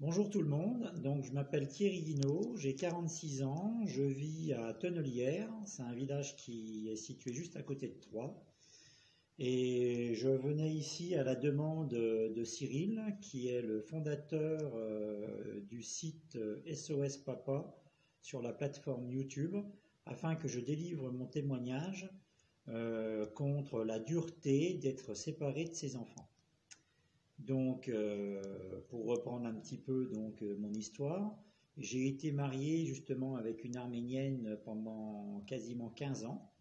Bonjour tout le monde, donc je m'appelle Thierry Guinaud, j'ai 46 ans, je vis à Tonnelière, c'est un village qui est situé juste à côté de Troyes. Et je venais ici à la demande de Cyril, qui est le fondateur du site SOS Papa sur la plateforme YouTube, afin que je délivre mon témoignage contre la dureté d'être séparé de ses enfants. Donc, pour reprendre un petit peu mon histoire, j'ai été marié justement avec une Arménienne pendant quasiment 15 ans.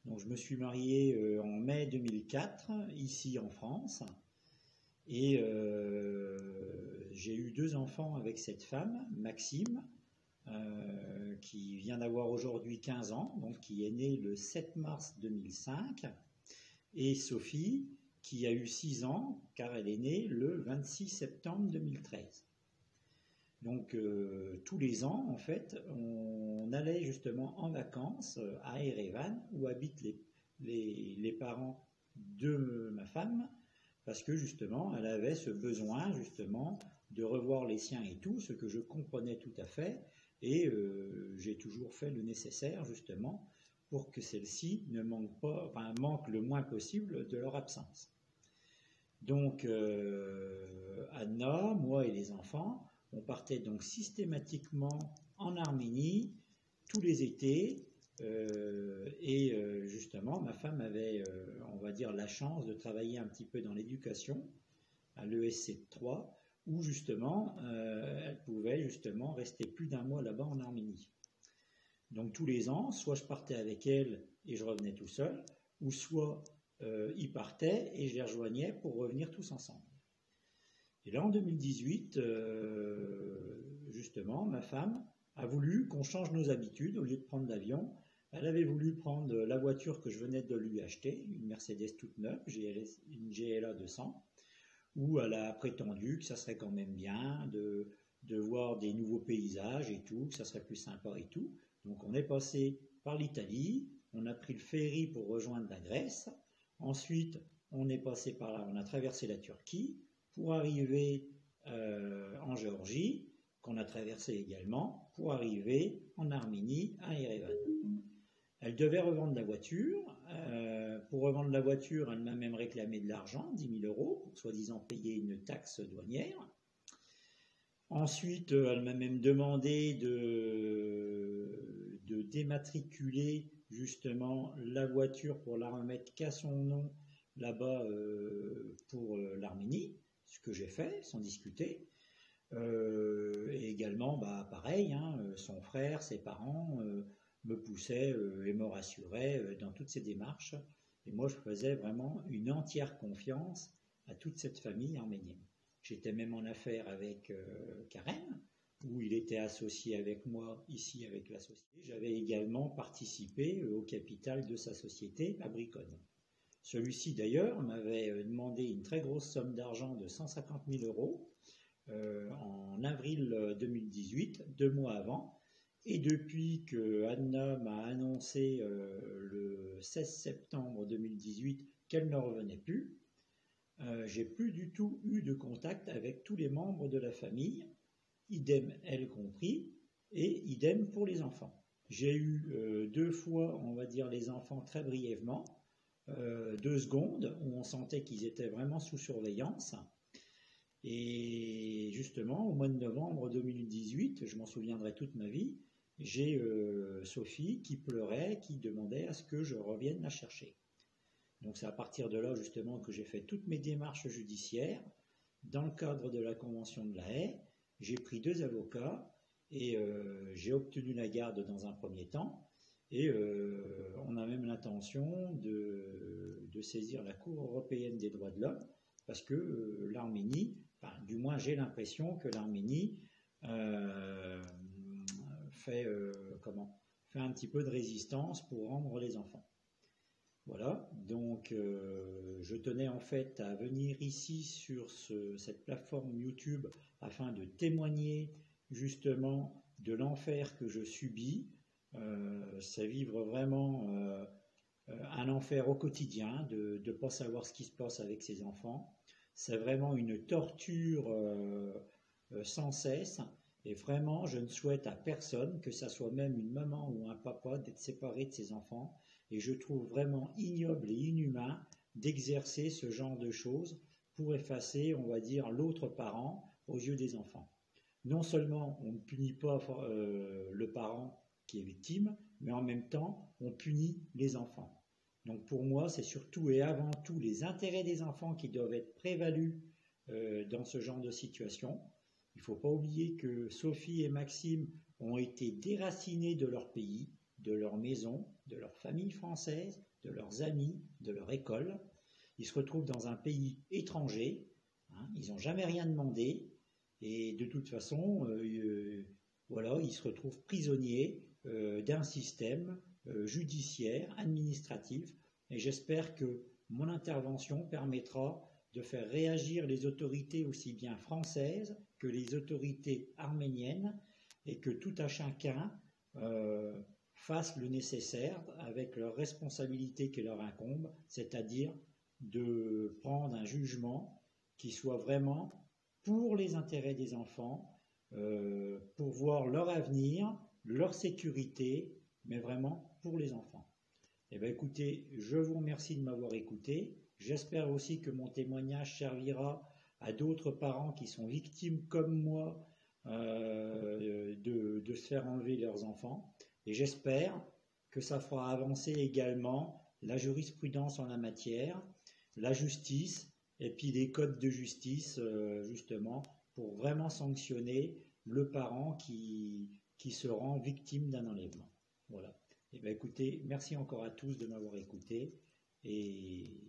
Donc, je me suis marié en mai 2004, ici en France, et j'ai eu deux enfants avec cette femme, Maxime, qui vient d'avoir aujourd'hui 15 ans, donc qui est née le 7 mars 2005, et Sophie, qui a eu 6 ans, car elle est née le 26 septembre 2013. Donc tous les ans, en fait, on allait justement en vacances à Erevan, où habitent les parents de ma femme, parce que justement, elle avait ce besoin justement de revoir les siens et tout, ce que je comprenais tout à fait, et j'ai toujours fait le nécessaire justement pour que celles-ci ne manquent pas, enfin, manquent le moins possible de leur absence. Donc Anna, moi et les enfants, on partait donc systématiquement en Arménie tous les étés, et justement ma femme avait, on va dire, la chance de travailler un petit peu dans l'éducation à l'ESC de Troyes, où justement elle pouvait justement rester plus d'un mois là-bas en Arménie. Donc tous les ans, soit je partais avec elle et je revenais tout seul, ou soit ils partaient et je les rejoignais pour revenir tous ensemble. Et là en 2018, justement, ma femme a voulu qu'on change nos habitudes. Au lieu de prendre l'avion, elle avait voulu prendre la voiture que je venais de lui acheter, une Mercedes toute neuve, une GLA 200, où elle a prétendu que ça serait quand même bien de voir des nouveaux paysages et tout, que ça serait plus sympa et tout. Donc on est passé par l'Italie, on a pris le ferry pour rejoindre la Grèce, ensuite on est passé par là, on a traversé la Turquie pour arriver en Géorgie, qu'on a traversé également, pour arriver en Arménie, à Erevan. Elle devait revendre la voiture. Pour revendre la voiture, elle m'a même réclamé de l'argent, 10 000 euros, pour soi-disant payer une taxe douanière. Ensuite, elle m'a même demandé de dématriculer justement la voiture pour la remettre qu'à son nom là-bas pour l'Arménie, ce que j'ai fait sans discuter. Et également, pareil, son frère, ses parents me poussaient et me rassuraient dans toutes ces démarches. Et moi, je faisais vraiment une entière confiance à toute cette famille arménienne. J'étais même en affaire avec Karen, où il était associé avec moi ici avec la société. J'avais également participé au capital de sa société à Bricon. Celui-ci d'ailleurs m'avait demandé une très grosse somme d'argent de 150 000 euros en avril 2018, 2 mois avant. Et depuis que Anna m'a annoncé le 16 septembre 2018 qu'elle ne revenait plus, j'ai plus du tout eu de contact avec tous les membres de la famille, idem elle compris, et idem pour les enfants. J'ai eu 2 fois, on va dire, les enfants très brièvement, 2 secondes, où on sentait qu'ils étaient vraiment sous surveillance. Et justement, au mois de novembre 2018, je m'en souviendrai toute ma vie, j'ai Sophie qui pleurait, qui demandait à ce que je revienne la chercher. Donc c'est à partir de là justement que j'ai fait toutes mes démarches judiciaires. Dans le cadre de la Convention de La Haye, j'ai pris 2 avocats et j'ai obtenu la garde dans un premier temps. Et on a même l'intention de saisir la Cour européenne des droits de l'homme parce que l'Arménie, enfin, du moins j'ai l'impression que l'Arménie fait un petit peu de résistance pour rendre les enfants. Voilà, donc je tenais en fait à venir ici sur cette plateforme YouTube afin de témoigner justement de l'enfer que je subis. C'est vivre vraiment un enfer au quotidien de ne pas savoir ce qui se passe avec ses enfants. C'est vraiment une torture sans cesse. Et vraiment, je ne souhaite à personne, que ça soit même une maman ou un papa, d'être séparé de ses enfants. Et je trouve vraiment ignoble et inhumain d'exercer ce genre de choses pour effacer, on va dire, l'autre parent aux yeux des enfants. Non seulement on ne punit pas le parent qui est victime, mais en même temps, on punit les enfants. Donc pour moi, c'est surtout et avant tout les intérêts des enfants qui doivent être prévalus dans ce genre de situation. Il ne faut pas oublier que Sophie et Maxime ont été déracinés de leur pays, de leur maison, de leur famille française, de leurs amis, de leur école. Ils se retrouvent dans un pays étranger, hein, ils n'ont jamais rien demandé, et de toute façon, voilà, ils se retrouvent prisonniers d'un système judiciaire, administratif, et j'espère que mon intervention permettra de faire réagir les autorités aussi bien françaises que les autorités arméniennes, et que tout un chacun fasse le nécessaire avec leurs responsabilités qui leur incombent, c'est-à-dire de prendre un jugement qui soit vraiment pour les intérêts des enfants, pour voir leur avenir, leur sécurité, mais vraiment pour les enfants. Eh bien, écoutez, je vous remercie de m'avoir écouté. J'espère aussi que mon témoignage servira à d'autres parents qui sont victimes comme moi de se faire enlever leurs enfants. Et j'espère que ça fera avancer également la jurisprudence en la matière, la justice, et puis les codes de justice, justement, pour vraiment sanctionner le parent qui se rend victime d'un enlèvement. Voilà. Et bien, écoutez, merci encore à tous de m'avoir écouté. Et